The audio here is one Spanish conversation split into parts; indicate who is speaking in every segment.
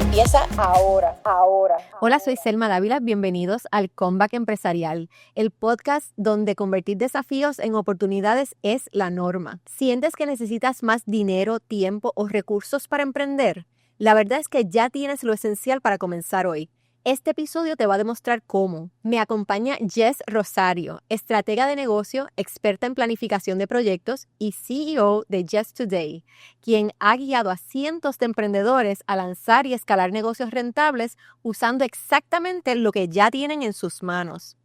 Speaker 1: empieza ahora.
Speaker 2: Hola, soy Selma Dávila, bienvenidos al Comeback Empresarial, el podcast donde convertir desafíos en oportunidades es la norma. ¿Sientes que necesitas más dinero, tiempo o recursos para emprender? La verdad es que ya tienes lo esencial para comenzar hoy. Este episodio te va a demostrar cómo. Me acompaña Jess Rosario, estratega de negocio, experta en planificación de proyectos y CEO de Jess Today, quien ha guiado a cientos de emprendedores a lanzar y escalar negocios rentables usando exactamente lo que ya tienen en sus manos.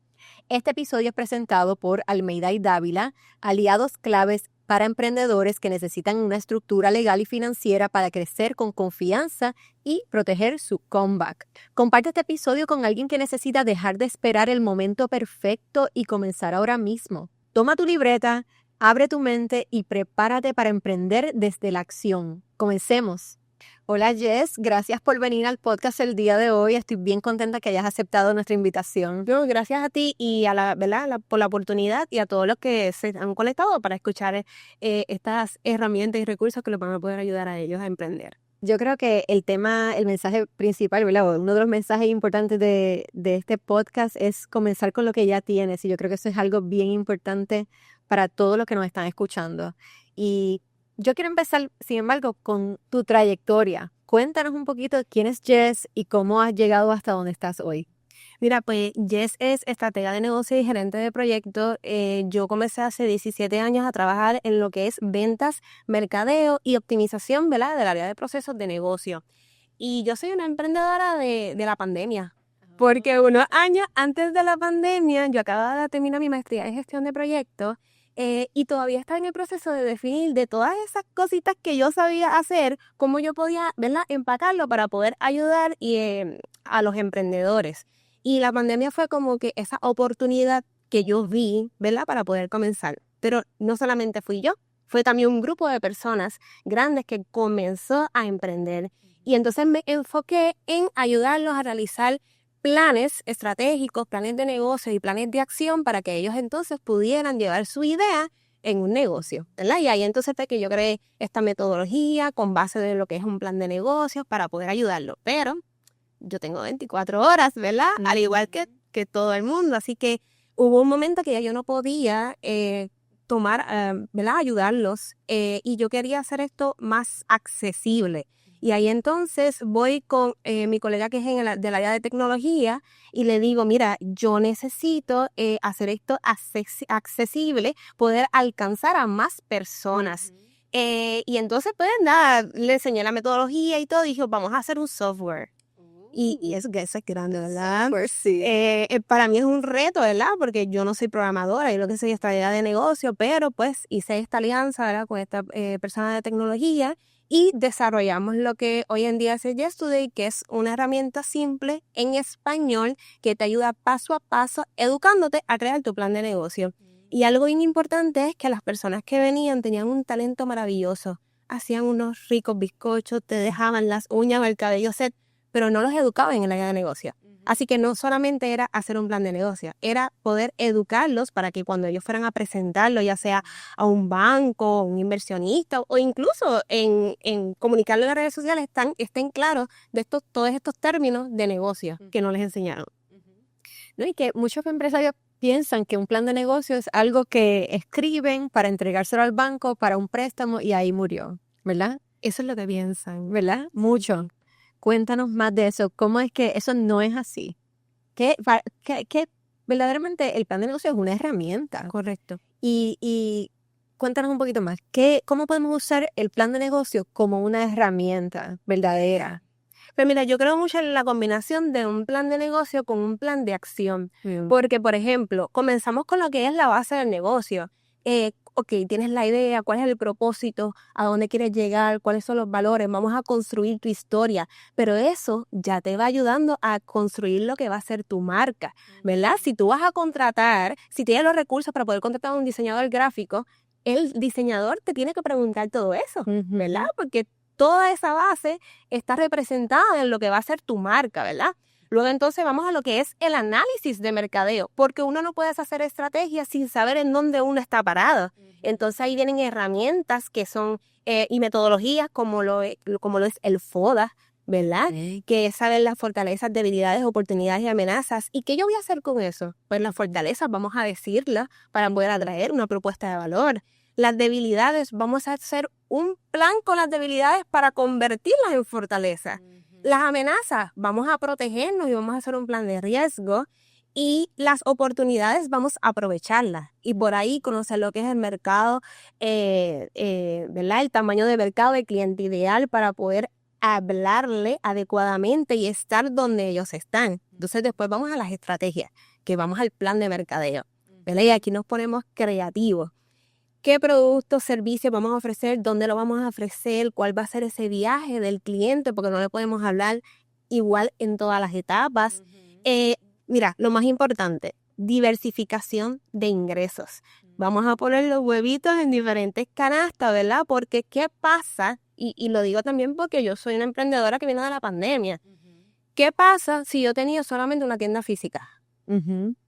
Speaker 2: Este episodio es presentado por Almeida y Dávila, aliados claves para emprendedores que necesitan una estructura legal y financiera para crecer con confianza y proteger su comeback. Comparte este episodio con alguien que necesita dejar de esperar el momento perfecto y comenzar ahora mismo. Toma tu libreta, abre tu mente y prepárate para emprender desde la acción. Comencemos. Hola Jess, gracias por venir al podcast el día de hoy. Estoy bien contenta que hayas aceptado nuestra invitación.
Speaker 3: Gracias a ti y por la oportunidad y a todos los que se han conectado para escuchar estas herramientas y recursos que les van a poder ayudar a ellos a emprender.
Speaker 2: Yo creo que el mensaje principal, ¿verdad? Uno de los mensajes importantes de este podcast es comenzar con lo que ya tienes. Y yo creo que eso es algo bien importante para todos los que nos están escuchando. Y yo quiero empezar, sin embargo, con tu trayectoria. Cuéntanos un poquito quién es Jess y cómo has llegado hasta donde estás hoy.
Speaker 3: Mira, pues Jess es estratega de negocio y gerente de proyectos. Yo comencé hace 17 años a trabajar en lo que es ventas, mercadeo y optimización, ¿verdad?, del área de procesos de negocio. Y yo soy una emprendedora de la pandemia, porque unos años antes de la pandemia yo acababa de terminar mi maestría en gestión de proyectos y todavía estaba en el proceso de definir de todas esas cositas que yo sabía hacer, cómo yo podía, ¿verdad?, empacarlo para poder ayudar a los emprendedores. Y la pandemia fue como que esa oportunidad que yo vi, ¿verdad?, para poder comenzar. Pero no solamente fui yo, fue también un grupo de personas grandes que comenzó a emprender. Y entonces me enfoqué en ayudarlos a realizar planes estratégicos, planes de negocio y planes de acción para que ellos entonces pudieran llevar su idea en un negocio, ¿verdad? Y ahí entonces fue que yo creé esta metodología con base de lo que es un plan de negocios para poder ayudarlo. Pero yo tengo 24 horas, ¿verdad? Al igual que todo el mundo. Así que hubo un momento que ya yo no podía ¿verdad?, ayudarlos. Y yo quería hacer esto más accesible. Y ahí entonces voy con mi colega que es del área de tecnología y le digo, mira, yo necesito hacer esto accesible, poder alcanzar a más personas. Y entonces, pues nada, le enseñé la metodología y todo, y dije, vamos a hacer un software. Y eso es grande, ¿verdad?
Speaker 2: Pues sí.
Speaker 3: Para mí es un reto, ¿verdad? Porque yo no soy programadora, yo lo que soy estratega de negocio, pero pues hice esta alianza, ¿verdad?, con esta persona de tecnología y desarrollamos lo que hoy en día es Jess Today, que es una herramienta simple en español que te ayuda paso a paso educándote a crear tu plan de negocio. Y algo bien importante es que las personas que venían tenían un talento maravilloso. Hacían unos ricos bizcochos, te dejaban las uñas o el cabello set, pero no los educaban en el área de negocio. Así que no solamente era hacer un plan de negocio, era poder educarlos para que cuando ellos fueran a presentarlo, ya sea a un banco, a un inversionista o incluso en comunicarlo en las redes sociales, estén claros de todos estos términos de negocio que no les enseñaron.
Speaker 2: ¿No? Y que muchos empresarios piensan que un plan de negocio es algo que escriben para entregárselo al banco para un préstamo y ahí murió, ¿verdad?
Speaker 3: Eso es lo que piensan.
Speaker 2: ¿Verdad? Mucho. Cuéntanos más de eso. ¿Cómo es que eso no es así? Que verdaderamente el plan de negocio es una herramienta.
Speaker 3: Correcto.
Speaker 2: Y cuéntanos un poquito más. ¿Cómo podemos usar el plan de negocio como una herramienta verdadera?
Speaker 3: Pero mira, yo creo mucho en la combinación de un plan de negocio con un plan de acción.
Speaker 2: Bien.
Speaker 3: Porque, por ejemplo, comenzamos con lo que es la base del negocio. Ok, tienes la idea, cuál es el propósito, a dónde quieres llegar, cuáles son los valores, vamos a construir tu historia, pero eso ya te va ayudando a construir lo que va a ser tu marca, ¿verdad? Si tú vas a contratar, si tienes los recursos para poder contratar a un diseñador gráfico, el diseñador te tiene que preguntar todo eso, ¿verdad? Porque toda esa base está representada en lo que va a ser tu marca, ¿verdad? Luego entonces vamos a lo que es el análisis de mercadeo, porque uno no puede hacer estrategias sin saber en dónde uno está parado. Entonces ahí vienen herramientas que son y metodologías como lo es el FODA, ¿verdad?
Speaker 2: Okay.
Speaker 3: Que es saber las fortalezas, debilidades, oportunidades y amenazas. ¿Y qué yo voy a hacer con eso? Pues las fortalezas vamos a decirlas para poder atraer una propuesta de valor. Las debilidades, vamos a hacer un plan con las debilidades para convertirlas en fortalezas. Las amenazas, vamos a protegernos y vamos a hacer un plan de riesgo. Y las oportunidades vamos a aprovecharlas. Y por ahí conocer lo que es el mercado, ¿verdad? El tamaño de mercado, el cliente ideal para poder hablarle adecuadamente y estar donde ellos están. Entonces después vamos a las estrategias, que vamos al plan de mercadeo, ¿verdad? Y aquí nos ponemos creativos. ¿Qué productos, servicios vamos a ofrecer? ¿Dónde lo vamos a ofrecer? ¿Cuál va a ser ese viaje del cliente? Porque no le podemos hablar igual en todas las etapas. Mira, lo más importante, diversificación de ingresos. Vamos a poner los huevitos en diferentes canastas, ¿verdad? Porque ¿qué pasa? Y lo digo también porque yo soy una emprendedora que viene de la pandemia. ¿Qué pasa si yo tenía solamente una tienda física?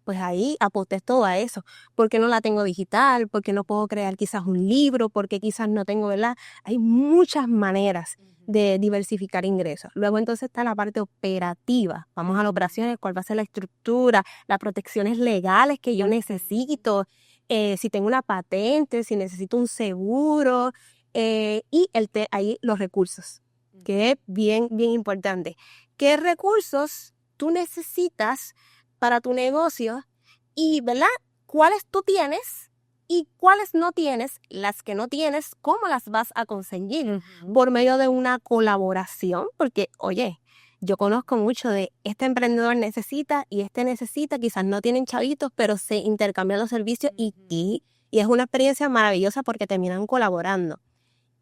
Speaker 3: Pues ahí aposté todo a eso. ¿Por qué no la tengo digital? ¿Por qué no puedo crear quizás un libro? ¿Por qué quizás no tengo, verdad? Hay muchas maneras de diversificar ingresos. Luego entonces está la parte operativa. Vamos a las operaciones, cuál va a ser la estructura, las protecciones legales que yo necesito, si tengo una patente, si necesito un seguro, y ahí los recursos, que es bien, bien importante. ¿Qué recursos tú necesitas para tu negocio? Y, ¿verdad? ¿Cuáles tú tienes y cuáles no tienes? Las que no tienes, ¿cómo las vas a conseguir? Por medio de una colaboración, porque, oye, yo conozco mucho de este emprendedor necesita y este necesita, quizás no tienen chavitos, pero se intercambian los servicios y es una experiencia maravillosa porque terminan colaborando.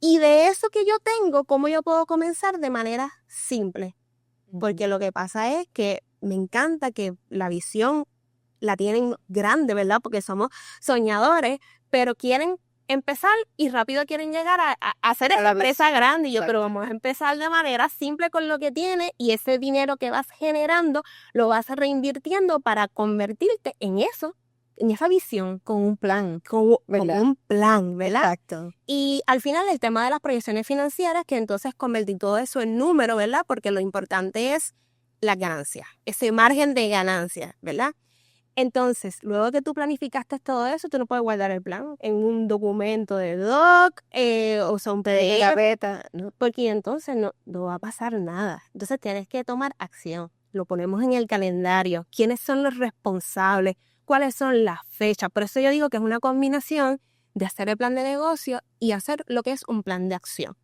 Speaker 3: Y de eso que yo tengo, ¿cómo yo puedo comenzar? De manera simple. Porque lo que pasa es que me encanta que la visión la tienen grande, ¿verdad? Porque somos soñadores, pero quieren empezar y rápido quieren llegar a hacer esa empresa grande. Y yo, pero vamos a empezar de manera simple con lo que tienes y ese dinero que vas generando lo vas reinvirtiendo para convertirte en eso, en esa visión.
Speaker 2: Con un plan.
Speaker 3: Con
Speaker 2: ¿verdad?
Speaker 3: un plan, ¿verdad?
Speaker 2: Exacto.
Speaker 3: Y al final el tema de las proyecciones financieras, que entonces convertir todo eso en número, ¿verdad? Porque lo importante es la ganancia, ese margen de ganancia, ¿verdad? Entonces, luego que tú planificaste todo eso, tú no puedes guardar el plan en un documento de doc, o sea, un PDF,
Speaker 2: Gaveta, ¿no?
Speaker 3: porque entonces no va a pasar nada. Entonces tienes que tomar acción. Lo ponemos en el calendario. ¿Quiénes son los responsables? ¿Cuáles son las fechas? Por eso yo digo que es una combinación de hacer el plan de negocio y hacer lo que es un plan de acción.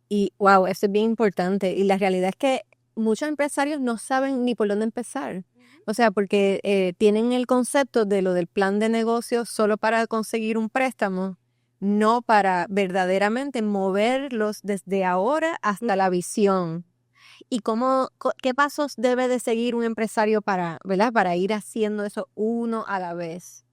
Speaker 2: Y wow, eso es bien importante. Y la realidad es que muchos empresarios no saben ni por dónde empezar. O sea, porque tienen el concepto de lo del plan de negocio solo para conseguir un préstamo, no para verdaderamente moverlos desde ahora hasta la visión. ¿Y qué pasos debe de seguir un empresario ¿verdad? Para ir haciendo eso uno a la vez?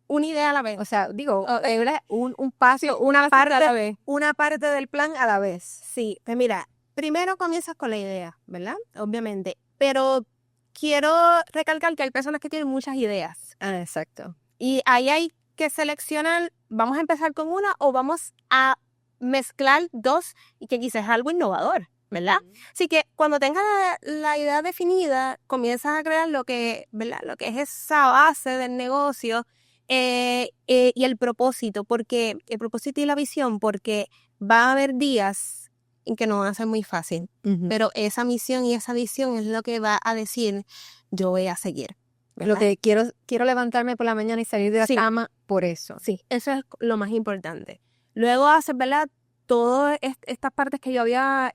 Speaker 3: Una idea a la vez.
Speaker 2: O sea, digo, ¿verdad? Un paso, una parte del plan a la vez.
Speaker 3: Sí, pues mira, primero comienzas con la idea, ¿verdad? Obviamente. Pero quiero recalcar que hay personas que tienen muchas ideas.
Speaker 2: Ah, exacto.
Speaker 3: Y ahí hay que seleccionar, ¿vamos a empezar con una o vamos a mezclar dos y que quizás es algo innovador, ¿verdad? Así que cuando tengas la idea definida, comienzas a crear lo que, ¿verdad? Lo que es esa base del negocio, y el propósito, porque el propósito y la visión, porque va a haber días en que no van a ser muy fácil, pero esa misión y esa visión es lo que va a decir, yo voy a seguir. ¿verdad?
Speaker 2: Lo que quiero levantarme por la mañana y salir de la cama por eso.
Speaker 3: Sí, eso es lo más importante. Luego haces, ¿verdad? Todas estas partes que yo había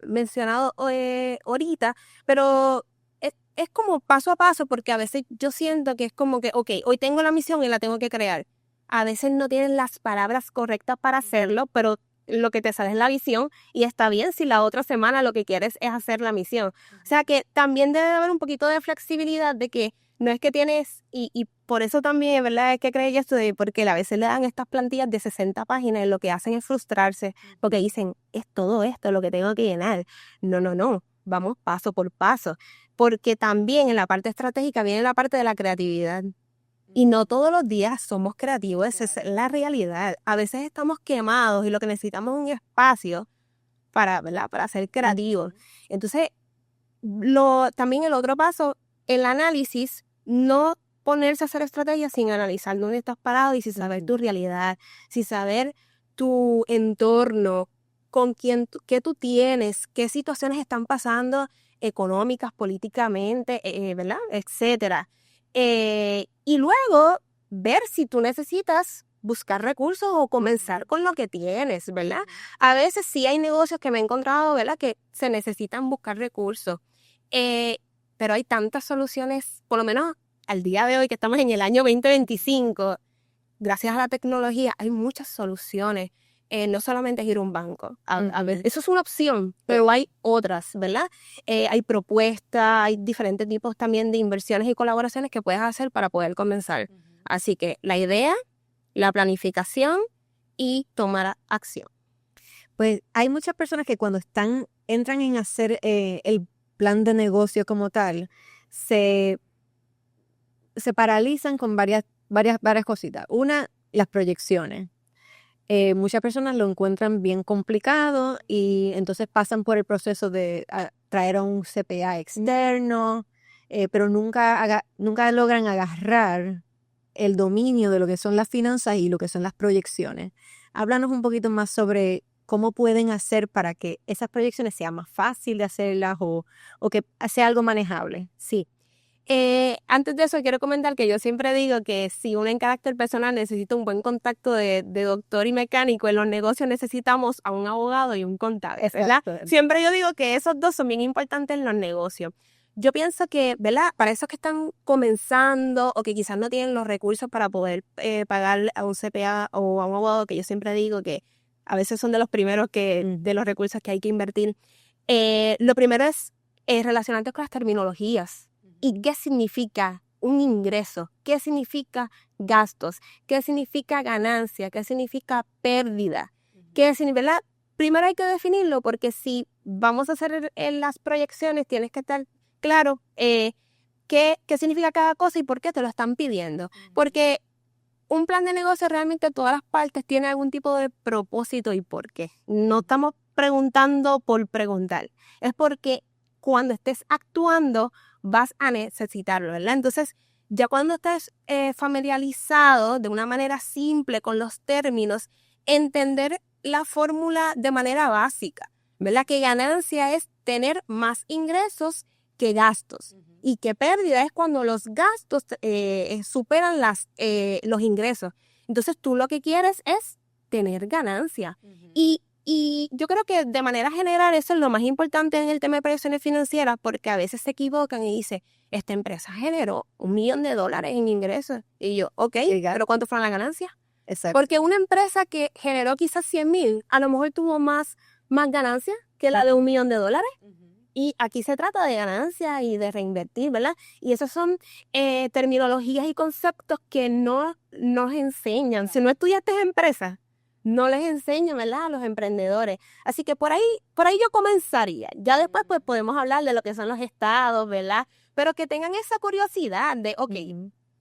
Speaker 3: mencionado ahorita, pero es como paso a paso, porque a veces yo siento que es como que, ok, hoy tengo la misión y la tengo que crear. A veces no tienen las palabras correctas para hacerlo, pero lo que te sale es la visión y está bien si la otra semana lo que quieres es hacer la misión. O sea que también debe haber un poquito de flexibilidad de que no es que tienes, y por eso también, ¿verdad? Es que creí esto porque a veces le dan estas plantillas de 60 páginas y lo que hacen es frustrarse porque dicen, es todo esto lo que tengo que llenar. No, vamos paso por paso. Porque también en la parte estratégica viene la parte de la creatividad. Y no todos los días somos creativos, esa es la realidad. A veces estamos quemados y lo que necesitamos es un espacio ¿verdad? Para ser creativos. Entonces, también el otro paso, el análisis, no ponerse a hacer estrategias sin analizar dónde estás parado y sin saber tu realidad, sin saber tu entorno, con qué tú tienes, qué situaciones están pasando económicas, políticamente, ¿verdad? Etcétera. Y luego ver si tú necesitas buscar recursos o comenzar con lo que tienes, ¿verdad? A veces sí hay negocios que me he encontrado, ¿verdad? Que se necesitan buscar recursos. Pero hay tantas soluciones, por lo menos al día de hoy que estamos en el año 2025, gracias a la tecnología hay muchas soluciones. No solamente es ir a un banco. A veces, eso es una opción, pero hay otras, ¿verdad? Hay propuestas, hay diferentes tipos también de inversiones y colaboraciones que puedes hacer para poder comenzar. Así que la idea, la planificación y tomar acción.
Speaker 2: Pues hay muchas personas que cuando entran en hacer el plan de negocio como tal, se paralizan con varias cositas. Una, las proyecciones. Muchas personas lo encuentran bien complicado y entonces pasan por el proceso de traer a un CPA externo, pero nunca logran agarrar el dominio de lo que son las finanzas y lo que son las proyecciones. Háblanos un poquito más sobre cómo pueden hacer para que esas proyecciones sean más fácil de hacerlas o que sea algo manejable.
Speaker 3: Sí. Antes de eso, quiero comentar que yo siempre digo que si uno en carácter personal necesita un buen contacto de doctor y mecánico, en los negocios necesitamos a un abogado y un contable, ¿verdad? Siempre yo digo que esos dos son bien importantes en los negocios. Yo pienso que, ¿verdad? Para esos que están comenzando o que quizás no tienen los recursos para poder pagar a un CPA o a un abogado, que yo siempre digo que a veces son de los primeros de los recursos que hay que invertir. Lo primero es relacionarte con las terminologías. ¿Y qué significa un ingreso? ¿Qué significa gastos? ¿Qué significa ganancia? ¿Qué significa pérdida? ¿Qué significa, verdad? Primero hay que definirlo porque si vamos a hacer las proyecciones tienes que estar claro qué significa cada cosa y por qué te lo están pidiendo. Porque un plan de negocio realmente todas las partes tienen algún tipo de propósito y por qué. No estamos preguntando por preguntar. Es porque cuando estés actuando vas a necesitarlo, ¿verdad? Entonces, ya cuando estés familiarizado de una manera simple con los términos, entender la fórmula de manera básica, ¿verdad? Que ganancia es tener más ingresos que gastos y que pérdida es cuando los gastos superan los ingresos. Entonces, tú lo que quieres es tener ganancia. Y yo creo que de manera general eso es lo más importante en el tema de proyecciones financieras porque a veces se equivocan y dicen, esta empresa generó $1 millón en ingresos. Y yo, ok, ¿pero cuánto fueron las ganancias?
Speaker 2: Exacto.
Speaker 3: Porque una empresa que generó quizás 100,000, a lo mejor tuvo más ganancias que la de $1 millón. Y aquí se trata de ganancias y de reinvertir, ¿verdad? Y esos son terminologías y conceptos que no nos enseñan. Si no estudiaste empresas, no les enseño, ¿verdad? A los emprendedores. Así que por ahí yo comenzaría. Ya después pues podemos hablar de lo que son los estados, ¿verdad? Pero que tengan esa curiosidad de, ok,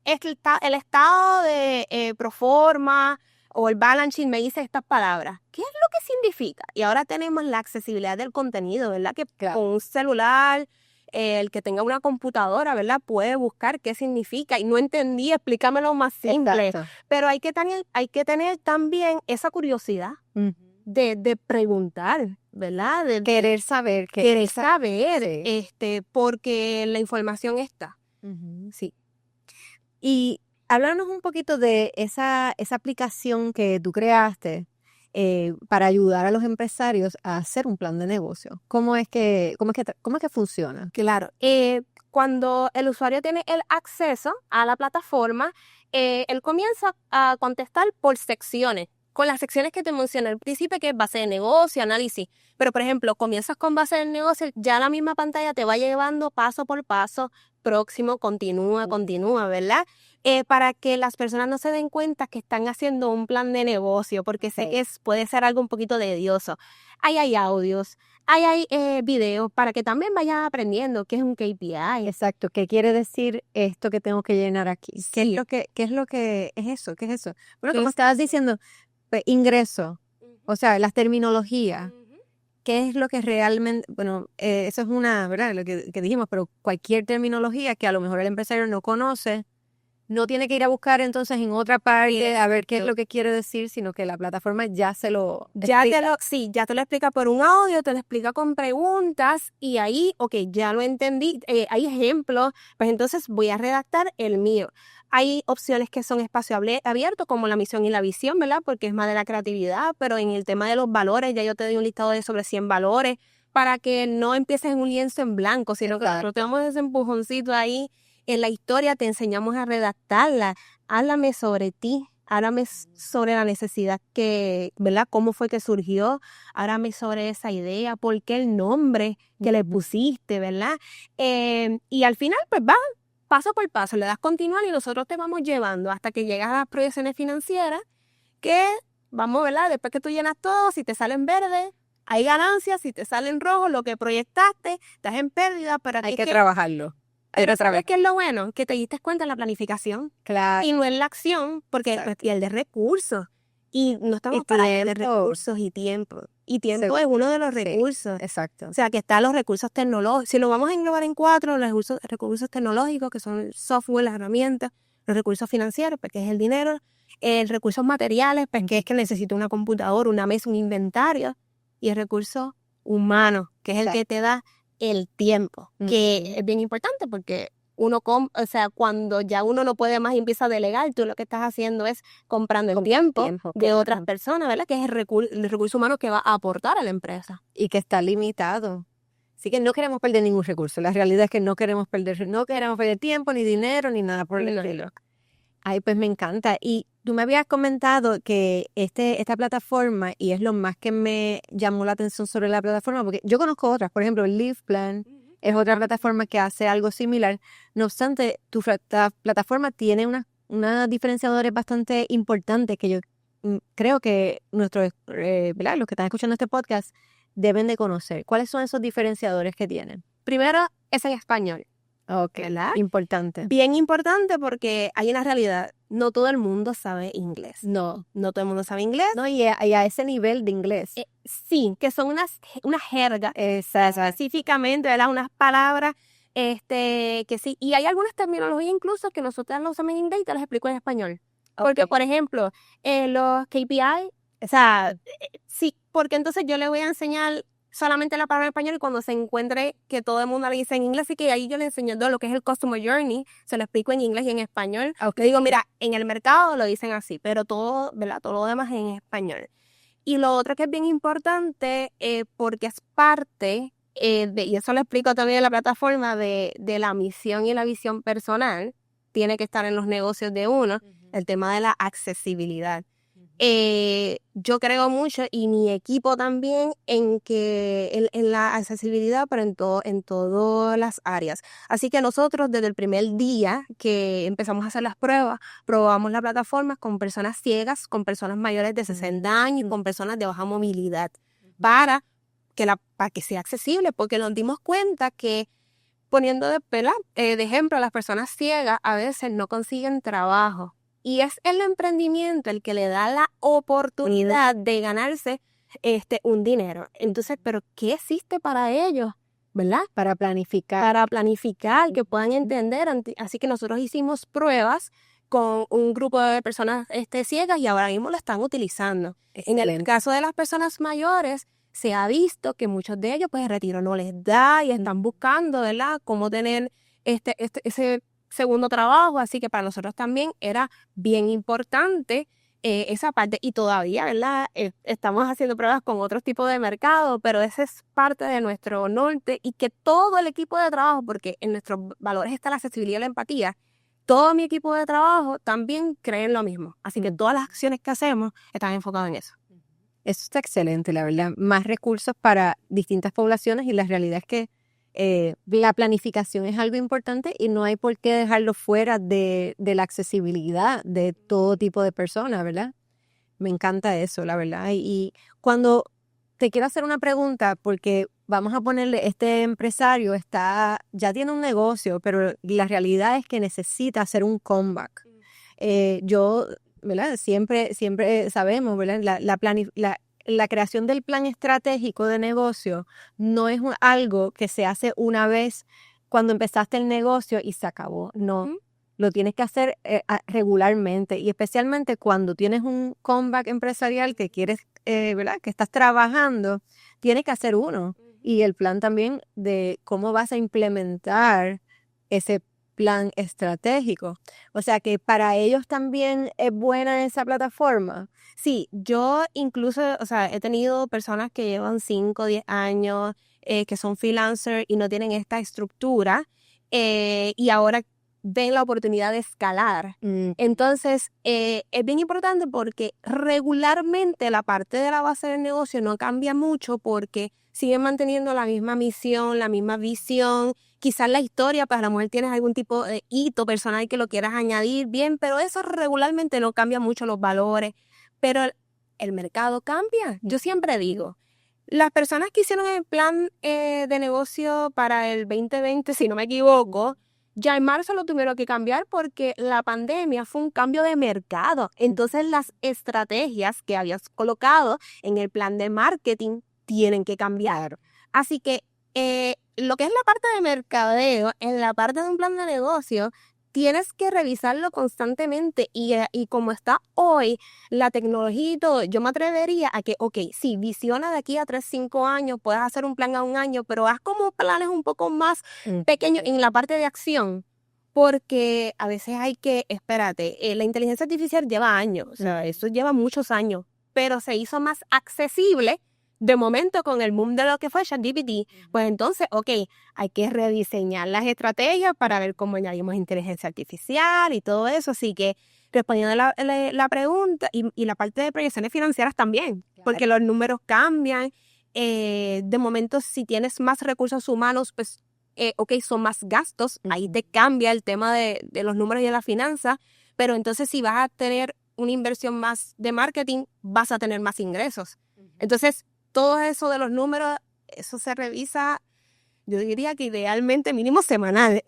Speaker 3: el estado de Proforma o el balance sheet me dice estas palabras. ¿Qué es lo que significa? Y ahora tenemos la accesibilidad del contenido, ¿verdad? Que con un celular, el que tenga una computadora, ¿verdad? Puede buscar qué significa. Y no entendí, explícamelo más simple.
Speaker 2: Exacto.
Speaker 3: Pero hay que tener también esa curiosidad de preguntar, ¿verdad? De
Speaker 2: querer saber.
Speaker 3: Querer saber,
Speaker 2: Sí.
Speaker 3: porque la información está. Sí.
Speaker 2: Y háblanos un poquito de esa aplicación que tú creaste para ayudar a los empresarios a hacer un plan de negocio. ¿Cómo es que funciona?
Speaker 3: Claro. Cuando el usuario tiene el acceso a la plataforma, él comienza a contestar por secciones, con las secciones que te mencioné al principio, que es base de negocio, análisis. Pero, por ejemplo, comienzas con base de negocio, ya la misma pantalla te va llevando paso por paso, próximo, continúa, ¿verdad? Para que las personas no se den cuenta que están haciendo un plan de negocio, porque sé que puede ser algo un poquito tedioso. Ahí hay audios, hay videos, para que también vayan aprendiendo qué es un KPI.
Speaker 2: Exacto, ¿qué quiere decir esto que tengo que llenar aquí? ¿Qué es lo que es eso? ¿Qué es eso? Bueno, como estabas diciendo, pues, ingreso, o sea, las terminologías. qué es lo que realmente, bueno, eso es una, ¿verdad? Lo que dijimos, pero cualquier terminología que a lo mejor el empresario no conoce, no tiene que ir a buscar entonces en otra parte a ver qué es lo que quiere decir, sino que la plataforma ya se lo explica.
Speaker 3: Ya te lo explica por un audio, te lo explica con preguntas y ahí, ok, ya lo entendí, hay ejemplos, pues entonces voy a redactar el mío. Hay opciones que son espacio abierto, como la misión y la visión, ¿verdad? Porque es más de la creatividad, pero en el tema de los valores, ya yo te doy un listado de sobre 100 valores para que no empieces en un lienzo en blanco, sino que nosotros te damos ese empujoncito ahí. En la historia te enseñamos a redactarla. Háblame sobre ti, háblame sobre la necesidad que, ¿verdad? ¿Cómo fue que surgió? Háblame sobre esa idea, por qué el nombre que le pusiste, ¿verdad? Y al final, pues va, paso por paso, le das continuar y nosotros te vamos llevando hasta que llegas a las proyecciones financieras que vamos, ¿verdad? Después que tú llenas todo, si te salen verdes, hay ganancias, si te salen rojos, lo que proyectaste, estás en pérdida, pero
Speaker 2: hay que trabajarlo.
Speaker 3: Pero ¿sabes qué es lo bueno? Que te diste cuenta en la planificación.
Speaker 2: Claro.
Speaker 3: Y no en la acción, porque pues, y el de recursos. Y no estamos para el de recursos y tiempo. Y tiempo es uno de los recursos.
Speaker 2: Sí, exacto.
Speaker 3: O sea, que están los recursos tecnológicos. Si lo vamos a englobar en 4, los recursos tecnológicos, que son el software, las herramientas, los recursos financieros, porque es el dinero, recursos materiales, pues que es que necesito una computadora, una mesa, un inventario, y el recurso humano, que es el que te da el tiempo, que es bien importante porque cuando ya uno no puede más y empieza a delegar, tú lo que estás haciendo es comprando el tiempo de otras personas, ¿verdad? Que es el recurso humano que va a aportar a la empresa.
Speaker 2: Y que está limitado. Así que no queremos perder ningún recurso. La realidad es que no queremos perder tiempo, ni dinero, ni nada por el estilo. Ay, pues me encanta. Y tú me habías comentado que esta plataforma, y es lo más que me llamó la atención sobre la plataforma, porque yo conozco otras, por ejemplo, el LivePlan es otra plataforma que hace algo similar. No obstante, tu plataforma tiene unos diferenciadores bastante importantes que yo creo que nuestros, ¿verdad? Los que están escuchando este podcast deben de conocer. ¿Cuáles son esos diferenciadores que tienen?
Speaker 3: Primero, es en español.
Speaker 2: Ok, ¿verdad? Importante.
Speaker 3: Bien importante porque hay una realidad. No todo el mundo sabe inglés. No todo el mundo sabe inglés.
Speaker 2: No, y a ese nivel de inglés.
Speaker 3: Sí, que son una jerga. Específicamente, ¿verdad? Unas palabras que sí. Y hay algunas terminologías incluso que nosotros las usamos en inglés y te las explico en español. Porque, por ejemplo, los KPI, o sea, sí, porque entonces yo le voy a enseñar solamente la palabra en español y cuando se encuentre que todo el mundo le dice en inglés, así que ahí yo le enseño todo lo que es el Customer Journey, se lo explico en inglés y en español. Le digo, mira, en el mercado lo dicen así, pero todo, ¿verdad? Todo lo demás en español. Y lo otro que es bien importante, porque es parte, y eso lo explico también en la plataforma, de la misión y la visión personal, tiene que estar en los negocios de uno, el tema de la accesibilidad. Yo creo mucho y mi equipo también en la accesibilidad, pero en todas las áreas. Así que nosotros desde el primer día que empezamos a hacer las pruebas, probamos la plataforma con personas ciegas, con personas mayores de 60 años y con personas de baja movilidad para que sea accesible, porque nos dimos cuenta que poniendo de ejemplo a las personas ciegas a veces no consiguen trabajo. Y es el emprendimiento el que le da la oportunidad de ganarse un dinero. Entonces, ¿pero qué existe para ellos? ¿Verdad?
Speaker 2: Para planificar.
Speaker 3: Para planificar, que puedan entender. Así que nosotros hicimos pruebas con un grupo de personas ciegas y ahora mismo lo están utilizando.
Speaker 2: Excelente.
Speaker 3: En el caso de las personas mayores, se ha visto que muchos de ellos, pues, el retiro no les da y están buscando, ¿verdad?, cómo tener ese segundo trabajo, así que para nosotros también era bien importante esa parte y todavía, ¿verdad? Estamos haciendo pruebas con otros tipos de mercado, pero esa es parte de nuestro norte y que todo el equipo de trabajo, porque en nuestros valores está la accesibilidad y la empatía, todo mi equipo de trabajo también cree en lo mismo, así que todas las acciones que hacemos están enfocadas en eso.
Speaker 2: Eso está excelente, la verdad. Más recursos para distintas poblaciones y la realidad es que la planificación es algo importante y no hay por qué dejarlo fuera de la accesibilidad de todo tipo de personas, ¿verdad? Me encanta eso, la verdad. Y cuando te quiero hacer una pregunta, porque vamos a ponerle, este empresario ya tiene un negocio, pero la realidad es que necesita hacer un comeback. ¿Verdad? Siempre sabemos, ¿verdad? la creación del plan estratégico de negocio no es algo que se hace una vez cuando empezaste el negocio y se acabó. No, lo tienes que hacer regularmente, y especialmente cuando tienes un comeback empresarial que quieres, ¿verdad? Que estás trabajando, tienes que hacer uno. Y el plan también de cómo vas a implementar ese plan estratégico. O sea que para ellos también es buena esa plataforma.
Speaker 3: Sí, yo incluso, o sea, he tenido personas que llevan 5 o 10 años, que son freelancers y no tienen esta estructura, y ahora ven la oportunidad de escalar. Entonces, es bien importante porque regularmente la parte de la base del negocio no cambia mucho porque siguen manteniendo la misma misión, la misma visión. Quizás la historia, para la mujer tienes algún tipo de hito personal que lo quieras añadir bien, pero eso regularmente no cambia mucho los valores. Pero el mercado cambia. Yo siempre digo, las personas que hicieron el plan de negocio para el 2020, si no me equivoco, ya en marzo lo tuvieron que cambiar porque la pandemia fue un cambio de mercado. Entonces las estrategias que habías colocado en el plan de marketing tienen que cambiar. Así que lo que es la parte de mercadeo, en la parte de un plan de negocio, tienes que revisarlo constantemente y como está hoy la tecnología y todo, yo me atrevería a que, sí, visiona de aquí a 3, 5 años, puedes hacer un plan a un año, pero haz como planes un poco más pequeños en la parte de acción, porque a veces hay que, espérate, la inteligencia artificial lleva años, o sea, eso lleva muchos años, pero se hizo más accesible de momento con el boom de lo que fue ChatGPT. Pues entonces, hay que rediseñar las estrategias para ver cómo añadimos inteligencia artificial y todo eso. Así que respondiendo a la pregunta y la parte de proyecciones financieras también, porque los números cambian. De momento, si tienes más recursos humanos, pues, son más gastos. Ahí te cambia el tema de los números y de la finanza. Pero entonces, si vas a tener una inversión más de marketing, vas a tener más ingresos. Entonces, todo eso de los números, eso se revisa, yo diría que idealmente mínimo semanal.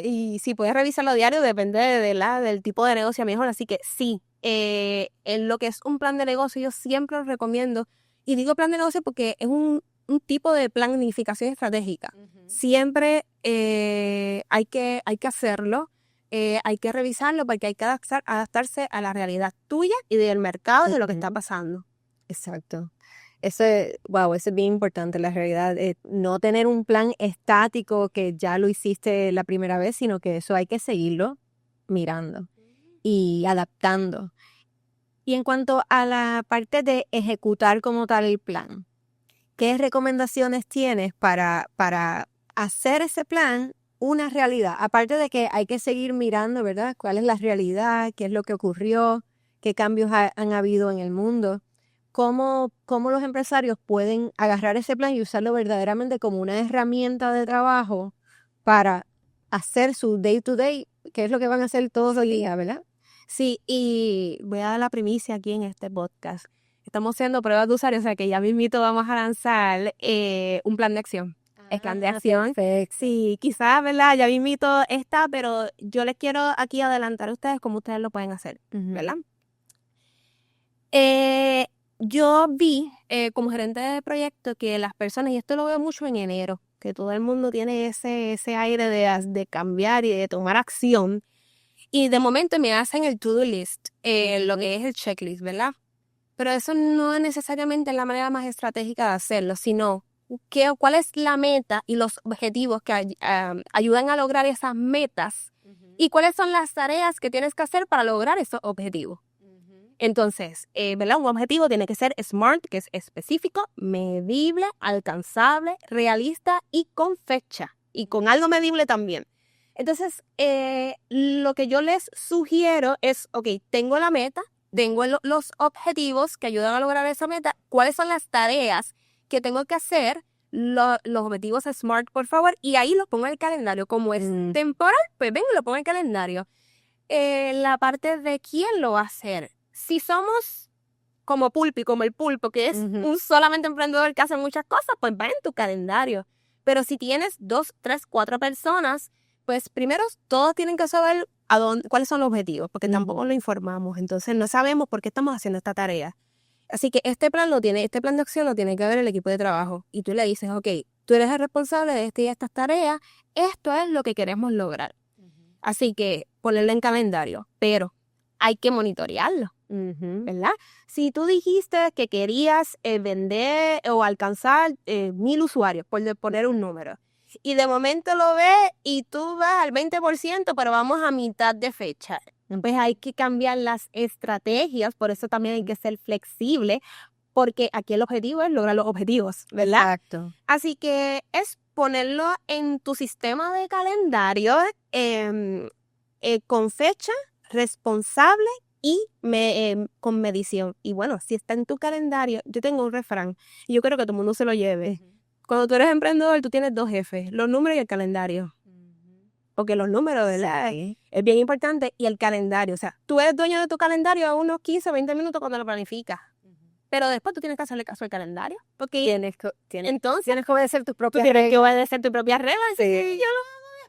Speaker 3: Y si puedes revisarlo diario, depende del tipo de negocio mejor. Así que sí, en lo que es un plan de negocio, yo siempre lo recomiendo. Y digo plan de negocio porque es un tipo de planificación estratégica. Siempre hay que hacerlo. Hay que revisarlo porque hay que adaptarse a la realidad tuya y del mercado y de lo que está pasando.
Speaker 2: Exacto. Eso es bien importante, la realidad. No tener un plan estático que ya lo hiciste la primera vez, sino que eso hay que seguirlo mirando y adaptando. Y en cuanto a la parte de ejecutar como tal el plan, ¿qué recomendaciones tienes para hacer ese plan una realidad? Aparte de que hay que seguir mirando, ¿verdad? ¿Cuál es la realidad? ¿Qué es lo que ocurrió? ¿Qué cambios han habido en el mundo? ¿Cómo los empresarios pueden agarrar ese plan y usarlo verdaderamente como una herramienta de trabajo para hacer su day to day, que es lo que van a hacer todos los días, ¿verdad?
Speaker 3: Sí, y voy a dar la primicia aquí en este podcast. Estamos haciendo pruebas de usuario, o sea que ya mismito vamos a lanzar un plan de acción. El plan de acción.
Speaker 2: Perfecto.
Speaker 3: Sí, quizás, ¿verdad? Ya mismito está, pero yo les quiero aquí adelantar a ustedes cómo ustedes lo pueden hacer, ¿verdad? Yo vi como gerente de proyecto que las personas, y esto lo veo mucho en enero, que todo el mundo tiene ese aire de cambiar y de tomar acción, y de momento me hacen el to-do list, lo que es el checklist, ¿verdad? Pero eso no es necesariamente la manera más estratégica de hacerlo, sino cuál es la meta y los objetivos que ayudan a lograr esas metas y cuáles son las tareas que tienes que hacer para lograr esos objetivos. Entonces, ¿verdad? Un objetivo tiene que ser SMART, que es específico, medible, alcanzable, realista y con fecha. Y con algo medible también. Entonces, lo que yo les sugiero es, tengo la meta, tengo los objetivos que ayudan a lograr esa meta. ¿Cuáles son las tareas que tengo que hacer? Los objetivos SMART, por favor. Y ahí los pongo en el calendario. Como es temporal, pues vengo y lo pongo en el calendario. La parte de quién lo va a hacer. Si somos como Pulpi, como el pulpo, que es un solamente emprendedor que hace muchas cosas, pues va en tu calendario. Pero si tienes 2, 3, 4 personas, pues primero todos tienen que saber cuáles son los objetivos, porque tampoco lo informamos. Entonces no sabemos por qué estamos haciendo esta tarea. Así que este plan de acción lo tiene que ver el equipo de trabajo. Y tú le dices, ok, tú eres el responsable de este y estas tareas, esto es lo que queremos lograr. Así que ponerlo en calendario, pero hay que monitorearlo, ¿verdad? Si tú dijiste que querías vender o alcanzar 1,000 usuarios, por poner un número, y de momento lo ves y tú vas al 20%, pero vamos a mitad de fecha, pues hay que cambiar las estrategias, por eso también hay que ser flexible, porque aquí el objetivo es lograr los objetivos, ¿verdad?
Speaker 2: Exacto.
Speaker 3: Así que es ponerlo en tu sistema de calendario con fecha, responsable y con medición. Y bueno, si está en tu calendario, yo tengo un refrán y yo creo que todo el mundo se lo lleve. Cuando tú eres emprendedor, tú tienes 2 jefes, los números y el calendario. Porque los números, ¿verdad?
Speaker 2: Sí.
Speaker 3: Es bien importante. Y el calendario, o sea, tú eres dueño de tu calendario a unos 15, 20 minutos cuando lo planificas. Pero después tú tienes que hacerle caso al calendario. Porque entonces
Speaker 2: Tienes que obedecer tus
Speaker 3: tú
Speaker 2: propias
Speaker 3: tienes que
Speaker 2: reglas.
Speaker 3: obedecer tus propias reglas.
Speaker 2: Sí.
Speaker 3: Y yo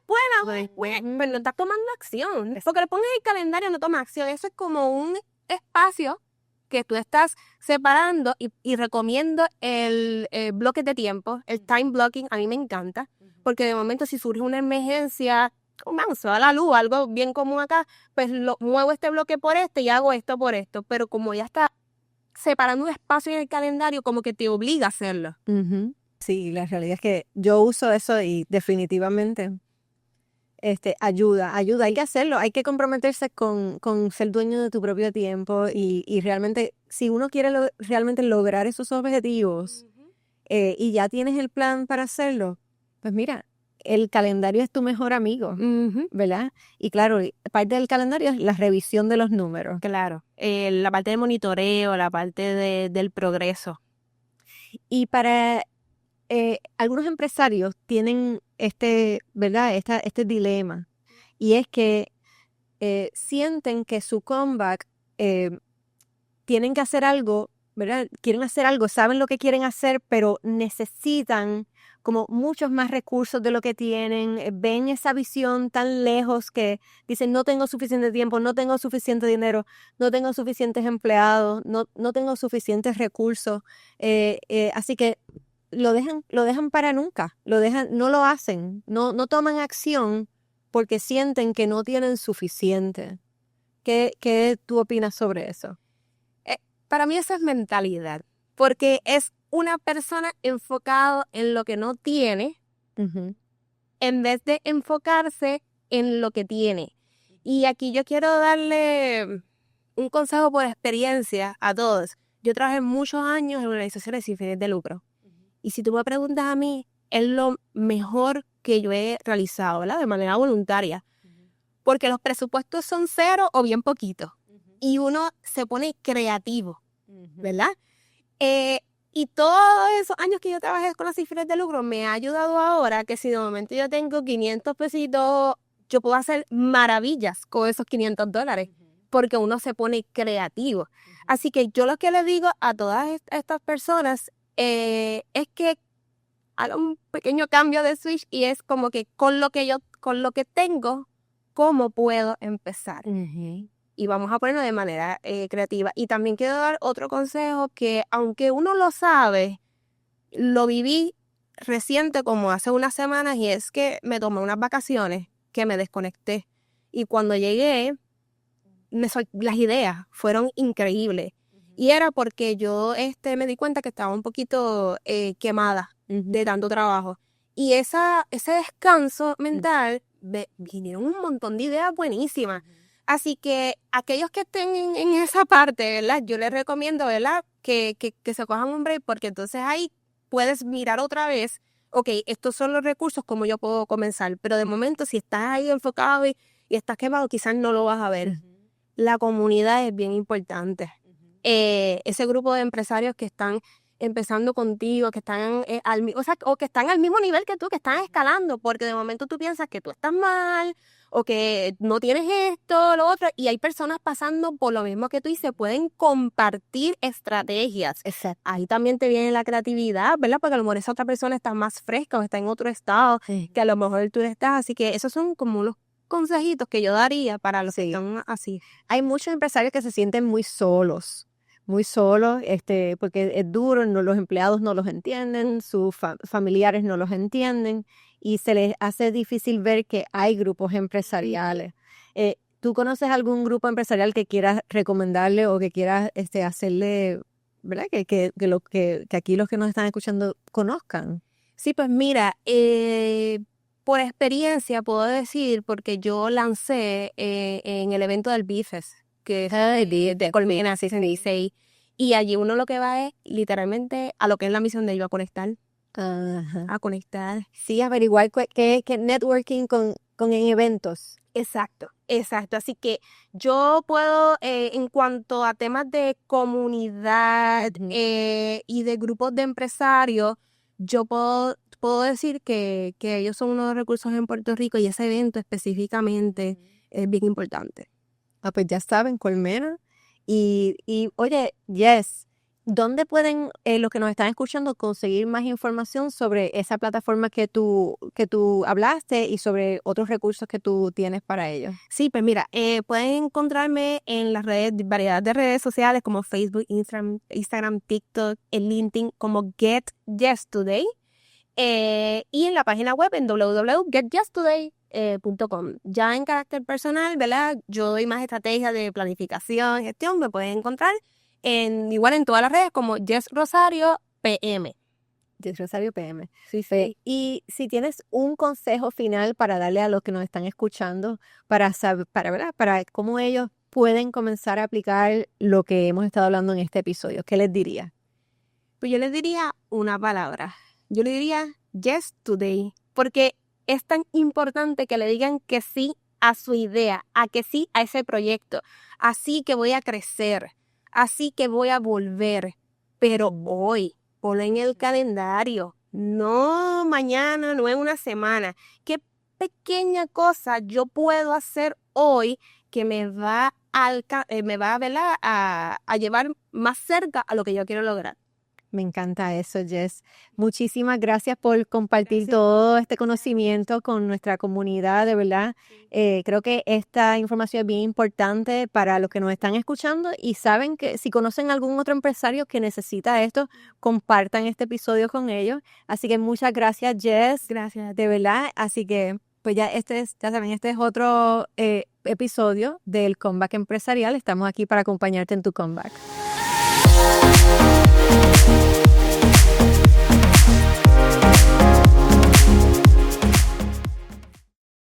Speaker 3: lo hago después, pero no estás tomando acción. Porque le pones el calendario, no tomas acción. Eso es como un espacio que tú estás separando y recomiendo el bloque de tiempo, el time blocking. A mí me encanta. Porque de momento si surge una emergencia, vamos, se va la luz, algo bien común acá, pues muevo este bloque por este y hago esto por esto. Pero como ya está separando un espacio en el calendario, como que te obliga a hacerlo.
Speaker 2: Sí, la realidad es que yo uso eso y definitivamente ayuda. Hay que hacerlo, hay que comprometerse con ser dueño de tu propio tiempo y realmente, si uno quiere realmente lograr esos objetivos y ya tienes el plan para hacerlo, pues mira, el calendario es tu mejor amigo, ¿verdad? Y claro, parte del calendario es la revisión de los números.
Speaker 3: Claro, la parte de monitoreo, la parte del progreso.
Speaker 2: Y para algunos empresarios tienen ¿verdad? Este dilema, y es que sienten que su comeback tienen que hacer algo, ¿verdad? Quieren hacer algo, saben lo que quieren hacer, pero necesitan como muchos más recursos de lo que tienen, ven esa visión tan lejos que dicen no tengo suficiente tiempo, no tengo suficiente dinero, no tengo suficientes empleados, no tengo suficientes recursos, así que lo dejan para nunca, no lo hacen, no toman acción porque sienten que no tienen suficiente. ¿Qué tú opinas sobre eso?
Speaker 3: Para mí eso es mentalidad, porque es una persona enfocada en lo que no tiene en vez de enfocarse en lo que tiene. Y aquí yo quiero darle un consejo por experiencia a todos. Yo trabajé muchos años en organizaciones sin fines de lucro. Y si tú me preguntas a mí, es lo mejor que yo he realizado, ¿verdad? De manera voluntaria. Porque los presupuestos son 0 o bien poquitos. Y uno se pone creativo, ¿verdad? Y todos esos años que yo trabajé con las cifras de lucro me ha ayudado ahora que si de momento yo tengo 500 pesitos, yo puedo hacer maravillas con esos $500 porque uno se pone creativo. Así que yo lo que le digo a todas estas personas es que haga un pequeño cambio de switch y es como que con lo que tengo, ¿cómo puedo empezar? Y vamos a ponerlo de manera creativa. Y también quiero dar otro consejo que aunque uno lo sabe, lo viví reciente como hace unas semanas y es que me tomé unas vacaciones que me desconecté. Y cuando llegué, las ideas fueron increíbles. Y era porque yo me di cuenta que estaba un poquito quemada de tanto trabajo. Y ese descanso mental, vinieron un montón de ideas buenísimas. Así que aquellos que estén en esa parte, ¿verdad? Yo les recomiendo, ¿verdad? Que se cojan un break porque entonces ahí puedes mirar otra vez, ok, estos son los recursos, cómo yo puedo comenzar. Pero de momento, si estás ahí enfocado y estás quemado, quizás no lo vas a ver. La comunidad es bien importante. Ese grupo de empresarios que están empezando contigo, que están o que están al mismo nivel que tú, que están escalando, porque de momento tú piensas que tú estás mal o que no tienes esto, lo otro, y hay personas pasando por lo mismo que tú y se pueden compartir estrategias.
Speaker 2: Exacto.
Speaker 3: Ahí también te viene la creatividad, ¿verdad? Porque a lo mejor esa otra persona está más fresca o está en otro estado que a lo mejor tú estás, así que esos son como los consejitos que yo daría para los que están así.
Speaker 2: Hay muchos empresarios que se sienten muy solos, muy solos, porque es duro, los empleados no los entienden, sus familiares no los entienden y se les hace difícil ver que hay grupos empresariales. ¿Tú conoces algún grupo empresarial que quieras recomendarle o que quieras hacerle, ¿verdad? Que aquí los que nos están escuchando conozcan?
Speaker 3: Sí, pues mira, por experiencia puedo decir, porque yo lancé en el evento del BIFES, que es de Colmena, así se dice, y allí uno lo que va es literalmente a lo que es la misión de ellos, a conectar.
Speaker 2: Ajá.
Speaker 3: A conectar.
Speaker 2: Sí, averiguar qué networking con en eventos.
Speaker 3: Exacto. Así que yo puedo, en cuanto a temas de comunidad y de grupos de empresarios, yo puedo decir que ellos son uno de los recursos en Puerto Rico y ese evento específicamente es bien importante.
Speaker 2: Pues ya saben, Colmena. Y oye, Jess, ¿dónde pueden los que nos están escuchando conseguir más información sobre esa plataforma que tú hablaste y sobre otros recursos que tú tienes para ellos?
Speaker 3: Sí, pues mira, pueden encontrarme en las variedad de redes sociales como Facebook, Instagram, TikTok, en LinkedIn como Get Yes Today y en la página web en www.getyestoday.com. Ya en carácter personal, ¿verdad? Yo doy más estrategias de planificación, gestión, me pueden encontrar igual en todas las redes como Jess Rosario PM.
Speaker 2: Jess Rosario PM.
Speaker 3: Sí.
Speaker 2: Y si tienes un consejo final para darle a los que nos están escuchando para cómo ellos pueden comenzar a aplicar lo que hemos estado hablando en este episodio, ¿qué les diría?
Speaker 3: Pues yo les diría una palabra. Yo le diría yes today, porque es tan importante que le digan que sí a su idea, a que sí a ese proyecto, así que voy a crecer, así que voy a volver, pero hoy, ponlo en el calendario, no mañana, no en una semana. ¿Qué pequeña cosa yo puedo hacer hoy que me va a llevar más cerca a lo que yo quiero lograr?
Speaker 2: Me encanta eso, Jess. Muchísimas gracias por compartir todo este conocimiento con nuestra comunidad, de verdad. Creo que esta información es bien importante para los que nos están escuchando y saben que si conocen algún otro empresario que necesita esto, compartan este episodio con ellos. Así que muchas gracias, Jess.
Speaker 3: Gracias.
Speaker 2: De verdad. Así que, pues ya saben, este es otro episodio del Comeback Empresarial. Estamos aquí para acompañarte en tu comeback.